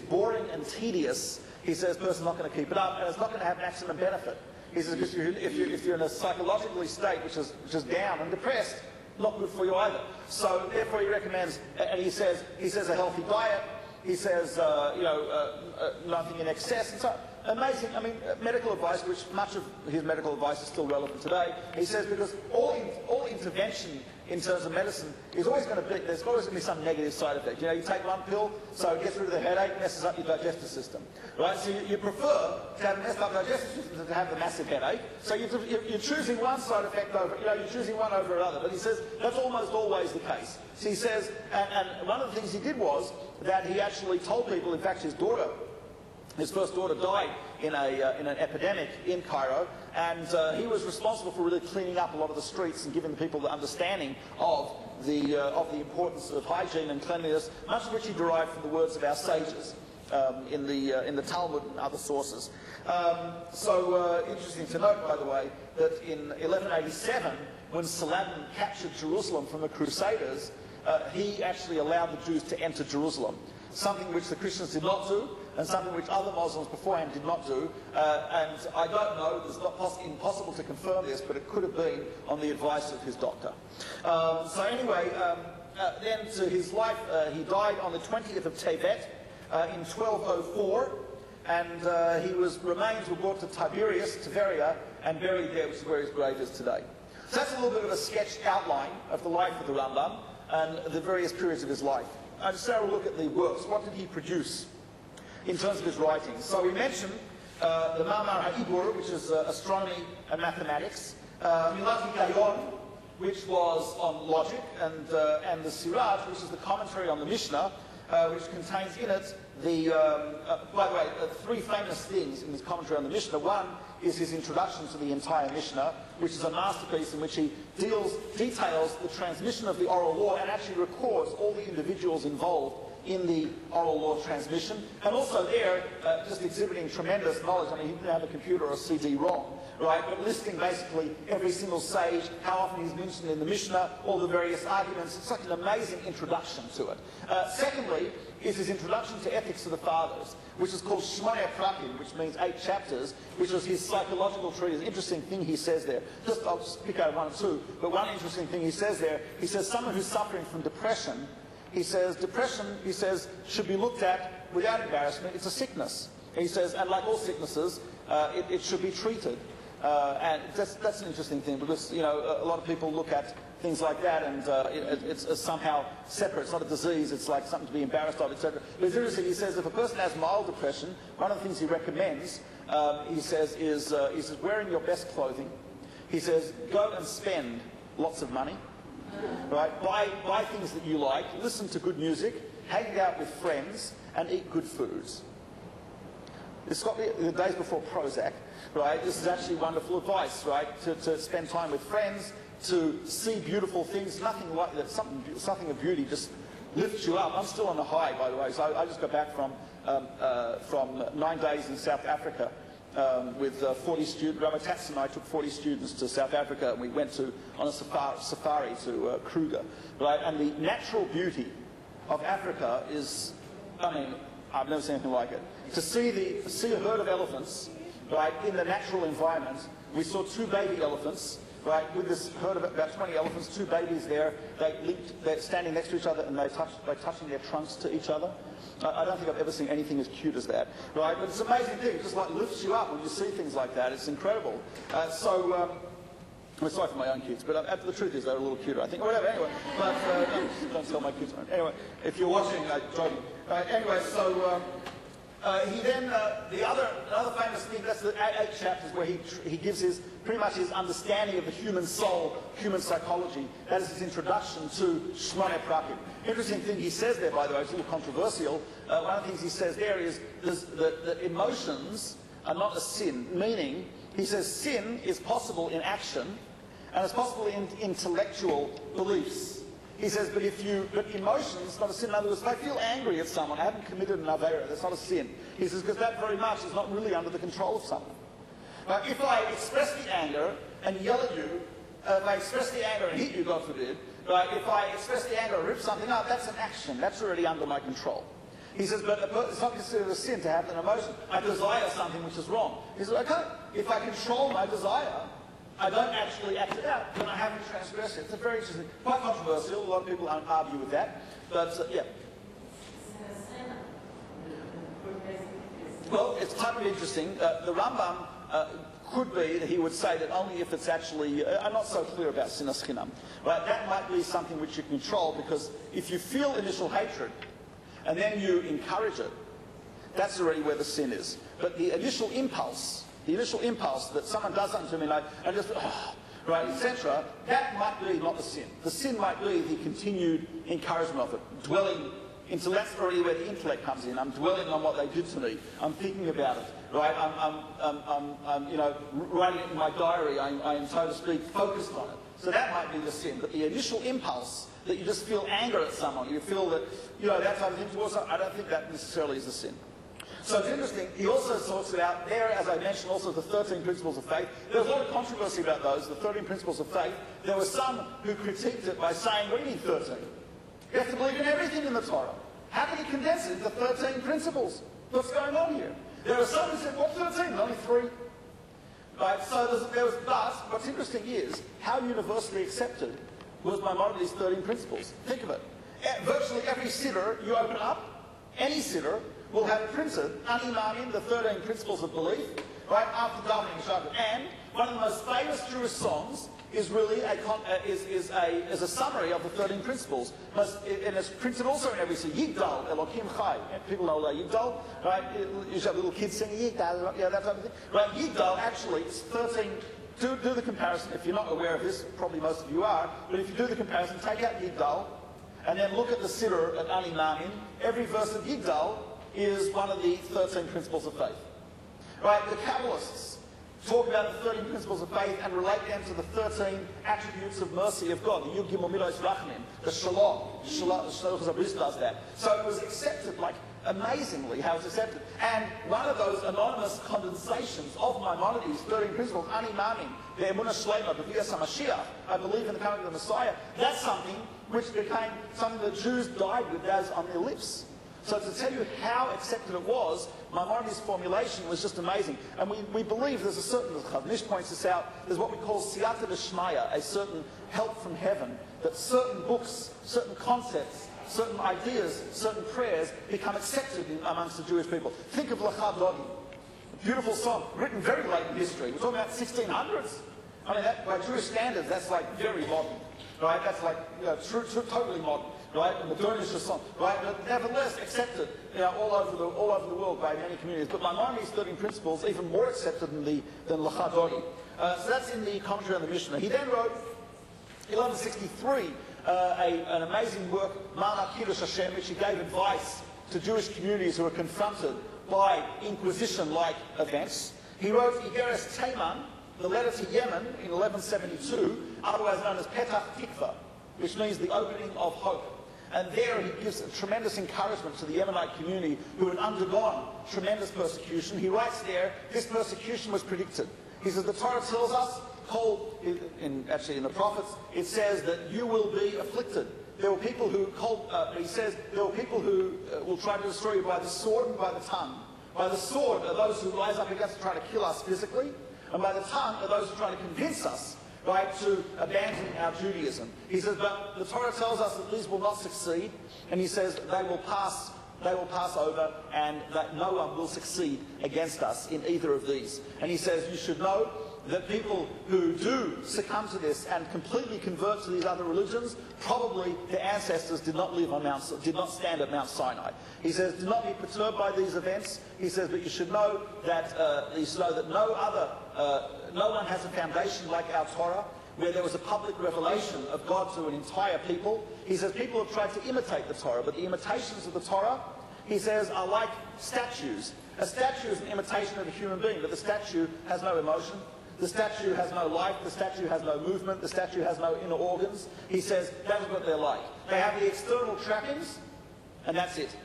boring and tedious, he says the person's not going to keep it up, and it's not going to have maximum benefit. He says because if you're in a psychologically state which is down and depressed, not good for you either. So therefore he recommends, and he says a healthy diet. He says nothing in excess. And so amazing. I mean, medical advice, which much of his medical advice is still relevant today. He says because all intervention in terms of medicine is always going to be, there's always going to be some negative side effect. You take one pill, so it gets rid of the headache, messes up your digestive system, right? So you prefer to have a messed up digestive system than to have the massive headache. So you're choosing one side effect over, you're choosing one over another. But he says that's almost always the case. So he says, and one of the things he did was that he actually told people, in fact, his first daughter died in an epidemic in Cairo, and he was responsible for really cleaning up a lot of the streets and giving the people the understanding of the importance of hygiene and cleanliness, much of which he derived from the words of our sages in the Talmud and other sources. Interesting to note, by the way, that in 1187, when Saladin captured Jerusalem from the Crusaders, he actually allowed the Jews to enter Jerusalem. Something which the Christians did not do, and something which other Muslims beforehand did not do. And I don't know, it's not impossible to confirm this, but it could have been on the advice of his doctor. Then to his life, he died on the 20th of Tevet in 1204, and his remains were brought to Tiberia, and buried there, which is where his grave is today. So that's a little bit of a sketched outline of the life of the Rambam and the various periods of his life. I just have a look at the works. What did he produce in terms of his writings? So we mentioned the Ma'amar HaIbur, which is astronomy and mathematics. Milat Hikayon, which was on logic, and the Siraj, which is the commentary on the Mishnah, which contains in it the, by the way, three famous things in his commentary on the Mishnah. One is his introduction to the entire Mishnah, which is a masterpiece in which he details the transmission of the oral law and actually records all the individuals involved in the oral law transmission, and also there, just exhibiting tremendous knowledge. I mean, he didn't have a computer or a CD-ROM, right, but listing basically every single sage, how often he's mentioned in the Mishnah, all the various arguments. It's such an amazing introduction to it. Secondly, is his introduction to ethics of the fathers, which is called Shmoneh Prakim, which means 8 chapters, which was his psychological treatise. Interesting thing he says there. I'll just pick out one or two, but one interesting thing he says there, he says someone who's suffering from depression, he says depression, he says, should be looked at without embarrassment. It's a sickness. He says, and like all sicknesses, it should be treated. And that's an interesting thing, because a lot of people look at things like that, and it's somehow separate. It's not a disease. It's like something to be embarrassed of, etc. But it's interesting. He says if a person has mild depression, one of the things he recommends, he says, is wearing your best clothing. He says go and spend lots of money, right? Buy things that you like. Listen to good music. Hang out with friends and eat good foods. It's got the days before Prozac, right? This is actually wonderful advice, right? To spend time with friends, to see beautiful things. Nothing like that. Something of beauty just lifts you up. I'm still on the high, by the way. So I just got back from 9 days in South Africa with 40 students. Rabbi Tatz and I took 40 students to South Africa, and we went on a safari to Kruger, right? And the natural beauty of Africa is, I mean, I've never seen anything like it. To see a herd of elephants, right, in the natural environment. We saw 2 baby elephants, right, with this herd of about 20 elephants, 2 babies there. They're standing next to each other, and they're touching their trunks to each other. I don't think I've ever seen anything as cute as that, right? But it's an amazing thing. It just like lifts you up when you see things like that. It's incredible. I'm sorry for my own kids, but the truth is they're a little cuter, I think. Whatever, anyway. But don't tell my kids. Anyway, if you're watching, joking. Anyway, so he then, another famous thing, that's the 8 chapters where he gives pretty much his understanding of the human soul, human psychology. That is his introduction to Shmoneh Prakim. Interesting thing he says there, by the way, it's a little controversial. One of the things he says there is that emotions are not a sin, meaning, he says sin is possible in action, and it's possible in intellectual beliefs. He says, but emotions, not a sin. In other words, if I feel angry at someone, I haven't committed an avera, that's not a sin. He says, because that very much is not really under the control of someone. Now, if I express the anger and yell at you, if I express the anger and hit you, God forbid, right, if I express the anger and rip something up, that's an action. That's already under my control. He says, but it's not considered a sin to have an emotion. I desire something which is wrong. He says, okay, if I control my desire, I don't actually act it out, then I haven't transgressed it. It's a very interesting, quite controversial. A lot of people argue with that, but yeah. Well, it's totally interesting. The Rambam could be that he would say that only if it's actually, I'm not so clear about sinas chinam, right? That might be something which you control, because if you feel initial hatred and then you encourage it, that's already where the sin is. But the initial impulse that someone does something to me, like, I just, right, etc., that might be not the sin. The sin might be the continued encouragement of it, dwelling into, that's already where the intellect comes in. I'm dwelling on what they did to me. I'm thinking about it, right? I'm writing it in my diary. I am, so to speak, focused on it. So that might be the sin. But the initial impulse that you just feel anger at someone, you feel that, that type of thing towards someone, I don't think that necessarily is the sin. So it's interesting, he also talks about there, as I mentioned, also the 13 principles of faith. There was a lot of controversy about those, the 13 principles of faith. There were some who critiqued it by saying, what do you mean 13? You have to believe in everything in the Torah. How can you condense it into 13 principles? What's going on here? There were some who said, what 13? Only 3. Right, so there was, but what's interesting is how universally accepted was Maimonides' 13 principles. Think of it. Virtually every siddur you open up, any siddur, will have printed Ani the 13 principles of belief, right after davening Shabbat. And one of the most famous Jewish songs is really a summary of the 13 principles. And it's printed also in every city. Yigdal, Elokim Chai. People know Yigdal, right? You should have little kids singing Yigdal, that type of thing. Right? Yigdal actually is 13 do the comparison. If you're not aware of this, probably most of you are, but if you do the comparison, take out Yigdal, and then look at the Siddur at Ani Maamin. Every verse of Yigdal is one of the 13 principles of faith. Right? The Kabbalists talk about the 13 principles of faith and relate them to the 13 attributes of mercy of God. The Yud Gimel Midos Rachmim, the Shalom. Shalom does that. So it was accepted, like, amazingly how it's accepted. And one of those anonymous condensations of Maimonides' 13 principles, Ani Maamin, the Emunah Shlema, B'Vias HaMashiach, I believe in the coming of the Messiah, that's something which became something that Jews died with as on their lips. So to tell you how accepted it was, Maimonides' formulation was just amazing. And we believe there's a certain, the Chavnish points this out, there's what we call siyata d'shmaya, a certain help from heaven, that certain books, certain concepts, certain ideas, certain prayers become accepted amongst the Jewish people. Think of L'cha Dodi, a beautiful song, written very late in history. We're talking about 1600s. I mean, that, by Jewish standards, that's like very modern, right? That's like, totally modern. Right, and the Modernish song, right, but nevertheless accepted, all over the world by many communities. But Maimonides' 13 principles even more accepted than L'cha Dodi. So that's in the commentary on the Mishnah. He then wrote, 1163, an amazing work, Mana Kiddush Hashem, which he gave advice to Jewish communities who were confronted by Inquisition-like events. He wrote Igeres Teiman, the letter to Yemen, in 1172, otherwise known as Petach Tikva, which means the opening of hope. And there he gives a tremendous encouragement to the Yemenite community who had undergone tremendous persecution. He writes there, this persecution was predicted. He says, the Torah tells us, actually in the prophets, it says that you will be afflicted. There were people who, he says, there were people who will try to destroy you by the sword and by the tongue. By the sword are those who rise up against to try to kill us physically, and by the tongue are those who try to convince us, right, to abandon our Judaism. He says, but the Torah tells us that these will not succeed, and he says they will pass over, and that no one will succeed against us in either of these. And he says, you should know that people who do succumb to this and completely convert to these other religions, probably their ancestors did not stand at Mount Sinai. He says, do not be perturbed by these events. He says, but you should know that no one has a foundation like our Torah, where there was a public revelation of God to an entire people. He says people have tried to imitate the Torah, but the imitations of the Torah, he says, are like statues. A statue is an imitation of a human being, but the statue has no emotion. The statue has no life. The statue has no movement. The statue has no inner organs. He says that is what they're like. They have the external trappings, and that's it.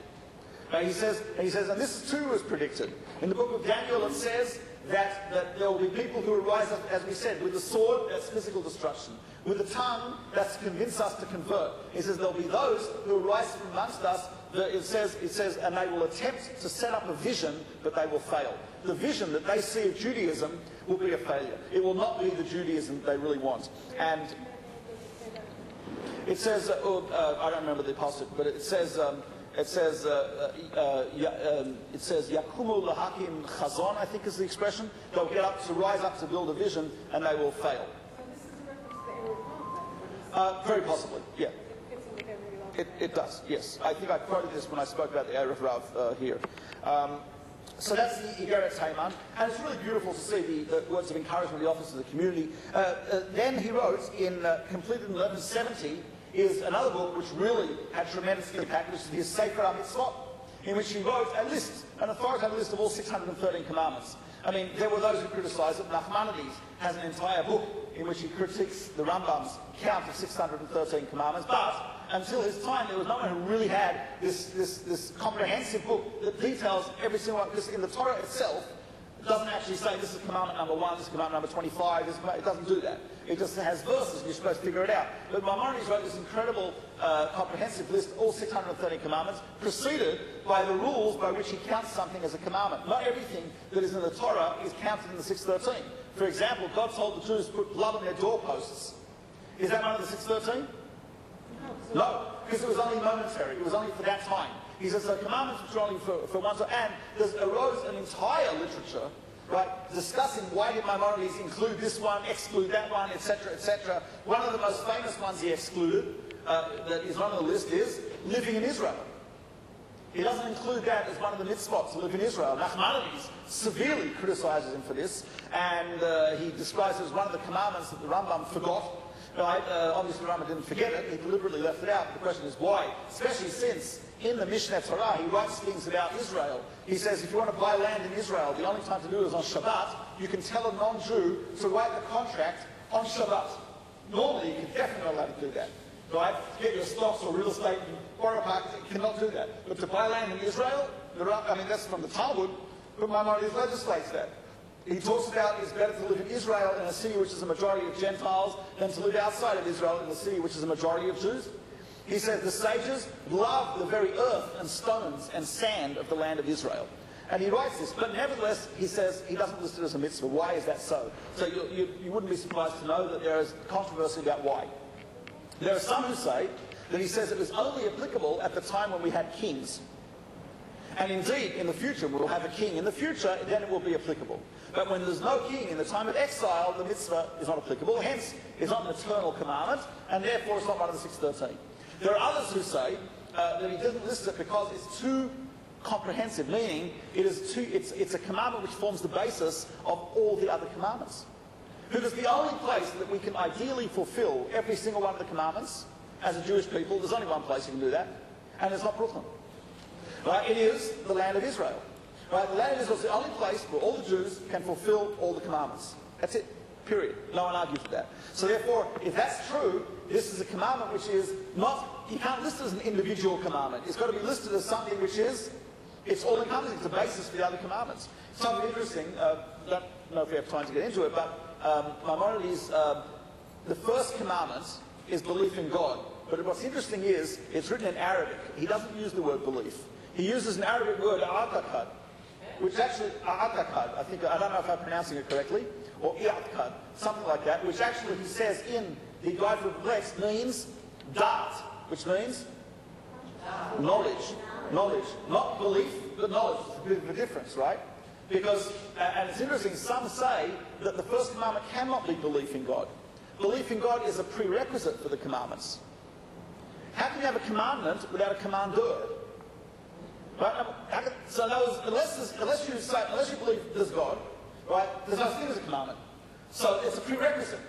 He says, and this too was predicted. In the book of Daniel it says that there will be people who will rise up, as we said, with the sword, that's physical destruction. With the tongue, that's to convince us to convert. He says there'll be those who will rise from amongst us, it says, and they will attempt to set up a vision, but they will fail. The vision that they see of Judaism will be a failure. It will not be the Judaism they really want. And it says, I don't remember the passage, but it says Yakumu lahakim chazon, I think is the expression. They'll rise up to build a vision, and they will fail. So this is a reference to the Erev Rav? Very possibly, yeah. It's in the Erev Rav. It does, yes. I think I quoted this when I spoke about the Erev Rav here. So that's the Igeret Hayman, and it's really beautiful to see the words of encouragement he offers to the community. Then he wrote, completed in 1170, is another book which really had tremendous impact, which is his Sefer HaMitzvot, in which he wrote a list, an authoritative list of all 613 commandments. I mean, there were those who criticised it. Nachmanides has an entire book in which he critiques the Rambam's count of 613 commandments, but until his time, there was no one who really had this comprehensive book that details every single one, because in the Torah itself, it doesn't actually say this is commandment number 1, this is commandment number 25, it doesn't do that. It just has verses and you're supposed to figure it out. But Maimonides wrote this incredible comprehensive list, all 630 commandments, preceded by the rules by which he counts something as a commandment. Not everything that is in the Torah is counted in the 613. For example, God told the Jews to put blood on their doorposts. Is that one of the 613? No, because it was only momentary. It was only for that time. He says the commandments which are only for one time. And there arose an entire literature, right, discussing why did Maimonides include this one, exclude that one, etc., etc. One of the most famous ones he excluded, that is on the list, is living in Israel. He doesn't include that as one of the mitzvot to live in Israel. Nachmanides severely criticizes him for this, and he describes it as one of the commandments that the Rambam forgot. Right? Obviously, the Rambam didn't forget it. He deliberately left it out. But the question is why? Especially since in the Mishneh Torah, he writes things about Israel. He says if you want to buy land in Israel, the only time to do it is on Shabbat. You can tell a non-Jew to write the contract on Shabbat. Normally, you can definitely not allowed to do that. Right? Get your stocks or real estate and borrow park, you cannot do that. But to buy land in Israel, that's from the Talmud, but Maimonides legislates that. He talks about it's better to live in Israel in a city which is a majority of Gentiles than to live outside of Israel in a city which is a majority of Jews. He says the sages love the very earth and stones and sand of the land of Israel. And he writes this, but nevertheless, he says he doesn't list it as a mitzvah. Why is that so? So you wouldn't be surprised to know that there is controversy about why. There are some who say that he says it was only applicable at the time when we had kings. And indeed, in the future, we'll have a king in the future, then it will be applicable. But when there's no king in the time of exile, the mitzvah is not applicable. Hence, it's not an eternal commandment, and therefore it's not one of the 613. There are others who say that he didn't list it because it's too comprehensive, meaning it's a commandment which forms the basis of all the other commandments. Because the only place that we can ideally fulfill every single one of the commandments as a Jewish people, there's only one place you can do that, and it's not Brooklyn. Right? It is the land of Israel. Right? The land of Israel is the only place where all the Jews can fulfill all the commandments. That's it. Period. No one argues with that. So therefore, if that's true, this is a commandment which is not, you can't list it as an individual commandment. It's got to be listed as something which is, it's all encompassing. It's the basis for the other commandments. Something interesting, don't know if we have time to get into it, but Maimonides, the first commandment is belief in God. But what's interesting is, it's written in Arabic. He doesn't use the word belief. He uses an Arabic word, a'atakad, which actually, a'atakad, I don't know if I'm pronouncing it correctly, or i'atkad, something like that, which actually he says in the Guide for Perplexed means da'at, which means knowledge. Knowledge. Not belief, but knowledge. It's a bit of a difference, right? Because, and it's interesting, some say that the first commandment cannot be belief in God. Belief in God is a prerequisite for the commandments. How can you have a commandment without a commandor? Right? So unless you believe there's God, right, there's no thing as a commandment. So it's a prerequisite.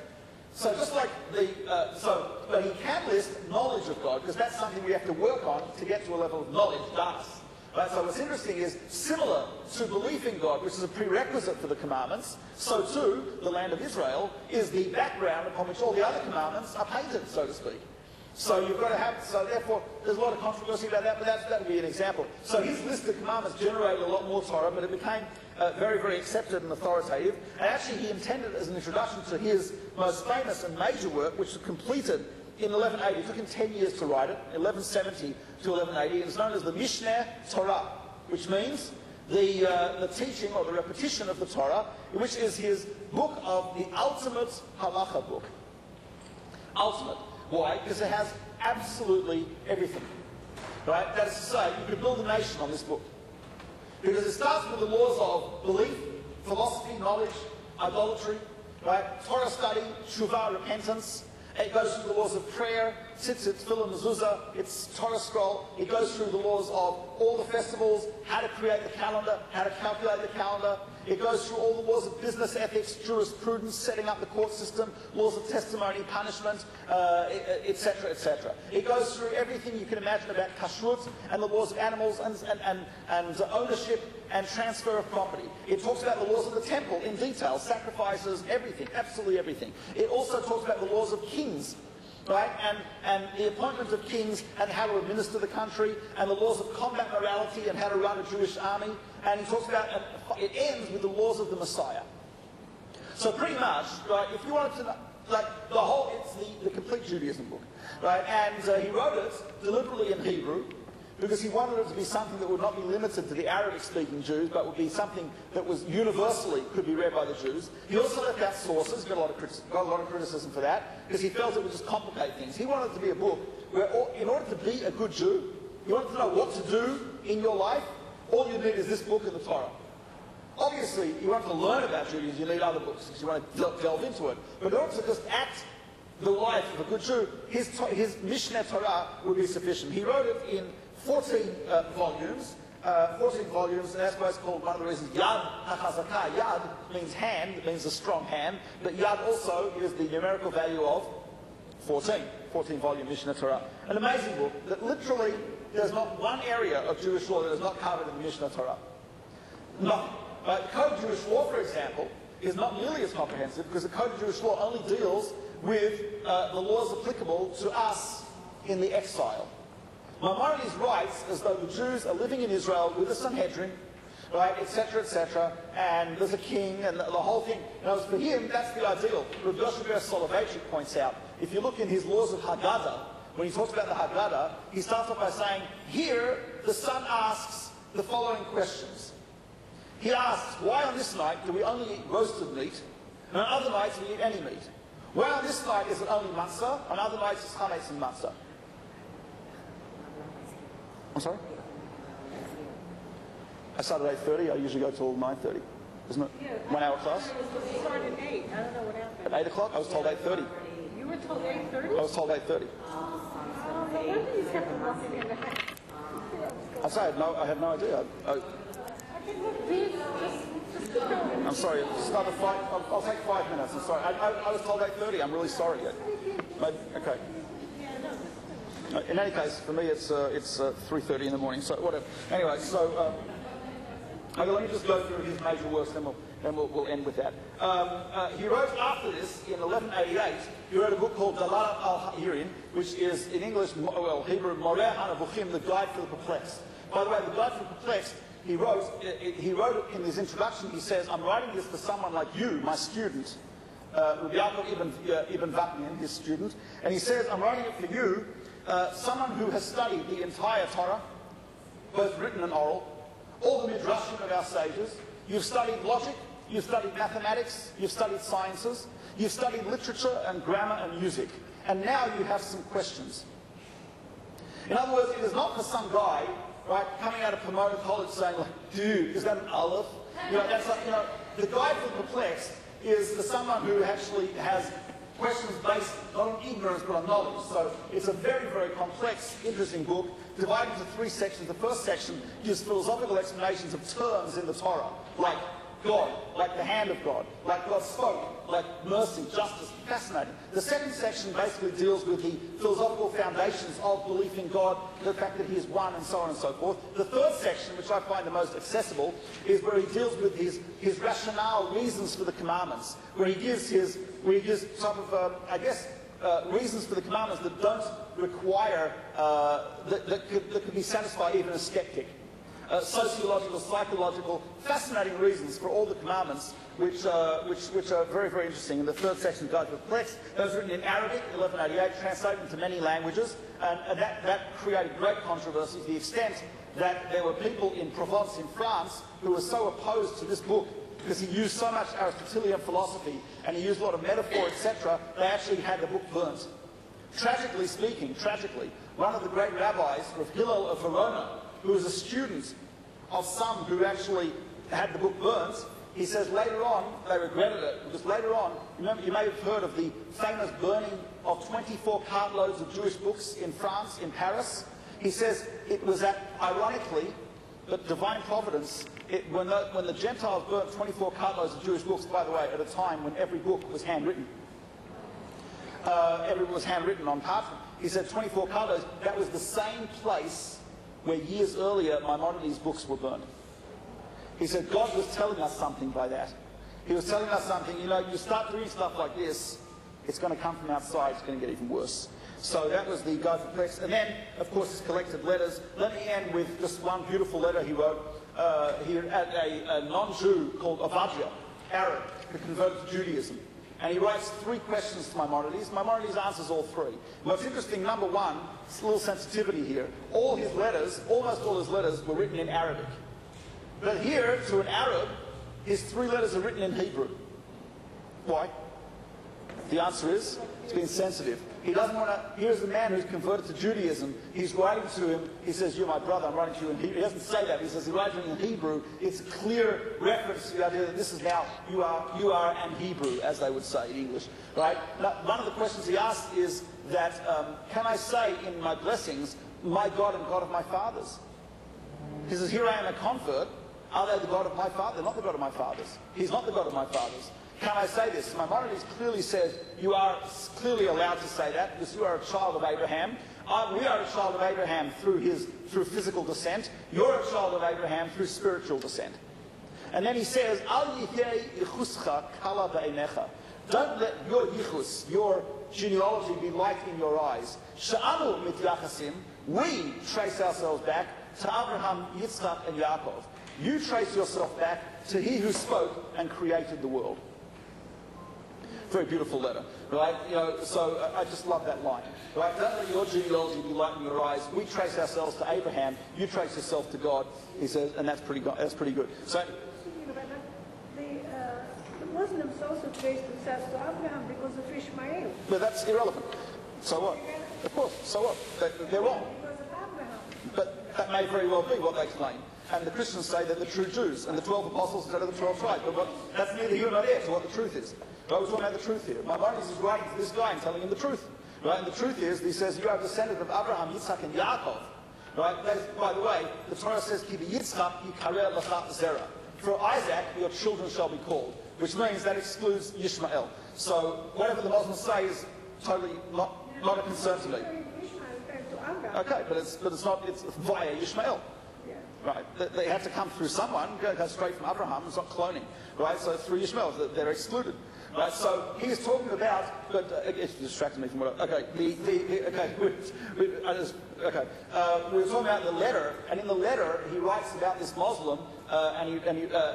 So just like but he can list knowledge of God, because that's something we have to work on to get to a level of knowledge, das. Right? So what's interesting is, similar to belief in God, which is a prerequisite for the commandments, so too, the land of Israel is the background upon which all the other commandments are painted, so to speak. So you've got to have, so therefore, there's a lot of controversy about that, but that would be an example. So his list of commandments generated a lot more Torah, but it became very, very accepted and authoritative. And actually he intended it as an introduction to his most famous and major work, which was completed in 1180. It took him 10 years to write it, 1170 to 1180, and it's known as the Mishneh Torah, which means the teaching or the repetition of the Torah, which is his book of the ultimate halacha book. Ultimate. Why? Because it has absolutely everything. Right? That is to say, you could build a nation on this book. Because it starts with the laws of belief, philosophy, knowledge, idolatry, right? Torah study, tshuva, repentance. It goes through the laws of prayer, tzitzit, tefillah, mezuzah, its Torah scroll. It goes through the laws of all the festivals, how to create the calendar, how to calculate the calendar. It goes through all the laws of business ethics, jurisprudence, setting up the court system, laws of testimony, punishment, etc., etc. It goes through everything you can imagine about kashrut and the laws of animals and ownership and transfer of property. It talks about the laws of the temple in detail, sacrifices, everything, absolutely everything. It also talks about the laws of kings, right? And the appointment of kings and how to administer the country, and the laws of combat morality and how to run a Jewish army. And he talks about, it ends with the laws of the Messiah. So pretty much, right, if you wanted to know, like the whole, it's the complete Judaism book, right? And he wrote it deliberately in Hebrew, because he wanted it to be something that would not be limited to the Arabic-speaking Jews, but would be something that was universally could be read by the Jews. He also left out sources, got a lot of criticism for that, because he felt it would just complicate things. He wanted it to be a book where, in order to be a good Jew, you wanted to know what to do in your life, all you need is this book and the Torah. Obviously, you want to learn about Judaism, you need other books, because you want to delve into it. But in order to just act the life of a good Jew, his Mishneh Torah would be sufficient. He wrote it in 14 volumes. 14 volumes, and that's why it's called, one of the reasons, Yad HaChazakah. Yad means hand, it means a strong hand, but Yad also is the numerical value of 14 volume Mishnah Torah. An amazing book that literally there's not one area of Jewish law that is not covered in the Mishnah Torah. Nothing. The Code of Jewish Law, for example, is not nearly as comprehensive because the Code of Jewish Law only deals with the laws applicable to us in the exile. Maimonides writes as though the Jews are living in Israel with a Sanhedrin, right, etc., and there's a king and the whole thing. Now, for him, that's the ideal. Rabbi Yoshe Soloveitchik points out, if you look in his laws of Haggadah, when he talks about the Haggadah, he starts off by saying, here, the son asks the following questions. He asks, why on this night do we only eat roasted meat, and on other nights we eat any meat? Why on this night is it only matzah, on other nights it's chametz and matzah? I'm sorry? I started at 8:30. I usually go till 9:30. Isn't it? Yeah, 1 hour class? It started at 8. I don't know what happened. At 8 o'clock? I was told 8:30. You were told 8:30? I was told 8:30. No wonder you kept walking in the house. I say I had no idea. I think, look, please, just go. I'm sorry. Just another 5. I'll take 5 minutes. I'm sorry. I was told 8:30. I'm really sorry. Maybe, okay. In any case, for me, it's 3:30 in the morning. So whatever. Anyway, so okay, let me just go through his major works, then we'll end with that. He wrote after this in 1188. He wrote a book called Dalalat al-Ha'irin, which is in English, well, Hebrew, Moreh HaNevuchim, the Guide for the Perplexed. By the way, the Guide for the Perplexed. He wrote it in his introduction. He says, "I'm writing this for someone like you, my student." Rabbi Yaakov Ibn Vatnian, his student, and he says, "I'm writing it for you." Someone who has studied the entire Torah, both written and oral, all the midrashim of our sages. You've studied logic, you've studied mathematics, you've studied sciences, you've studied literature and grammar and music, and now you have some questions. In other words, it is not for some guy, right, coming out of Pomona College saying, like, dude, is that an aleph? That's like, the guide for the perplexed is for someone who actually has questions based not on ignorance but on knowledge. So it's a very, very complex, interesting book, divided into 3 sections. The first section gives philosophical explanations of terms in the Torah, like God, like the hand of God, like God spoke, like mercy, justice, fascinating. The second section basically deals with the philosophical foundations of belief in God, the fact that he is one, and so on and so forth. The third section, which I find the most accessible, is where he deals with his rationale, reasons for the commandments, where he gives sort of, reasons for the commandments that don't require, that could be satisfied even a skeptic. Sociological, psychological, fascinating reasons for all the commandments, which are very, very interesting. In the third section, Guide to the Perplexed, that was written in Arabic, 1188, translated into many languages, and that created great controversy to the extent that there were people in Provence, in France, who were so opposed to this book because he used so much Aristotelian philosophy and he used a lot of metaphor, etc., they actually had the book burnt. Tragically speaking, one of the great rabbis, Rav Hillel of Verona, who was a student of some who actually had the book burnt, he says later on, they regretted it, because later on, remember, you may have heard of the famous burning of 24 cartloads of Jewish books in France, in Paris. He says it was ironically, but divine providence, when the Gentiles burnt 24 cartloads of Jewish books, by the way, at a time when every book was handwritten. Every book was handwritten on parchment. He said 24 cartloads, that was the same place where years earlier Maimonides' books were burned. He said God was telling us something by that. He was telling us something, you start doing stuff like this, it's going to come from outside, it's going to get even worse. So that was the Guide to the Perplexed. And then, of course, his collected letters. Let me end with just one beautiful letter he wrote. He had a non-Jew called Avadia, Arab, who converted to Judaism. And he writes 3 questions to Maimonides. Maimonides answers all 3. What's interesting, number 1, it's a little sensitivity here. All his letters, almost all his letters, were written in Arabic. But here, to an Arab, his 3 letters are written in Hebrew. Why? The answer is, it's been sensitive. He doesn't want to, here's a man who's converted to Judaism. He's writing to him, he says, you're my brother, I'm writing to you in Hebrew. He doesn't say that, he says, he's writing in Hebrew. It's a clear reference to the idea that this is now, you are an Hebrew, as they would say in English. Right? Now, one of the questions he asked is that, can I say in my blessings, my God and God of my fathers. He says, here I am a convert. Are they the God of my father? They're not the God of my fathers. He's not the God of my fathers. Can I say this? Maimonides clearly says you are clearly allowed to say that because you are a child of Abraham. We are a child of Abraham through physical descent. You're a child of Abraham through spiritual descent. And then he says, Al yihei yichuscha kala ba'einecha. Don't let your yichus, your genealogy, be light in your eyes. Sha'anu mityachasim. We trace ourselves back to Abraham, Yitzchak, and Yaakov. You trace yourself back to he who spoke and created the world. Very beautiful letter, right? So I just love that line, right? Don't let your genealogy be light in your eyes. We trace ourselves to Abraham. You trace yourself to God. He says, and that's pretty good. So. The Muslims also traced themselves to Abraham because of Ishmael. But that's irrelevant. So what? Of course. So what? They're wrong. Because of Abraham. But that may very well be what they claim. And the Christians say they're the true Jews, and the 12 apostles are the 12 tribes. But that's neither here nor there to what the truth is. Right? We're talking about the truth here. Maimonides is writing to this guy and telling him the truth. Right? And the truth is, he says, you are a descendant of Abraham, Yitzchak, and Yaakov. Right? By the way, the Torah says, Ki Yitzchak yikareh lecha zera. For Isaac, your children shall be called, which means that excludes Yishmael. So whatever the Muslims say is totally not a concern to me. Okay, but it's not. It's via Yishmael. Right, they have to come through someone, go straight from Abraham, it's not cloning, right, so through Ishmael, they're excluded, right, so he's talking about, but it distracted me from what, we were talking about the letter, and in the letter, he writes about this Muslim,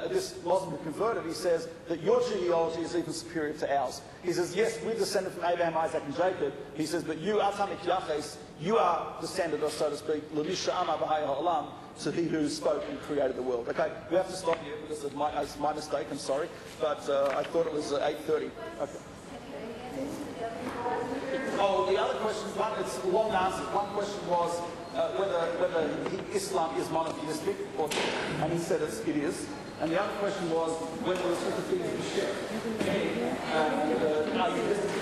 this Muslim who converted, he says that your genealogy is even superior to ours. He says, yes, we're descended from Abraham, Isaac, and Jacob. He says, but you, Atamik Yaches, you are descended, or so to speak, L'misha Ama B'hai Ha'olam, to he who spoke and created the world. Okay, we have to stop here because it's my mistake, I'm sorry, but I thought it was 8:30. Okay. Oh, the other question, it's long answers. One question was whether Islam is monotheistic, and he said it is. And the other question was whether it's such a thing as Becher. Are you listening to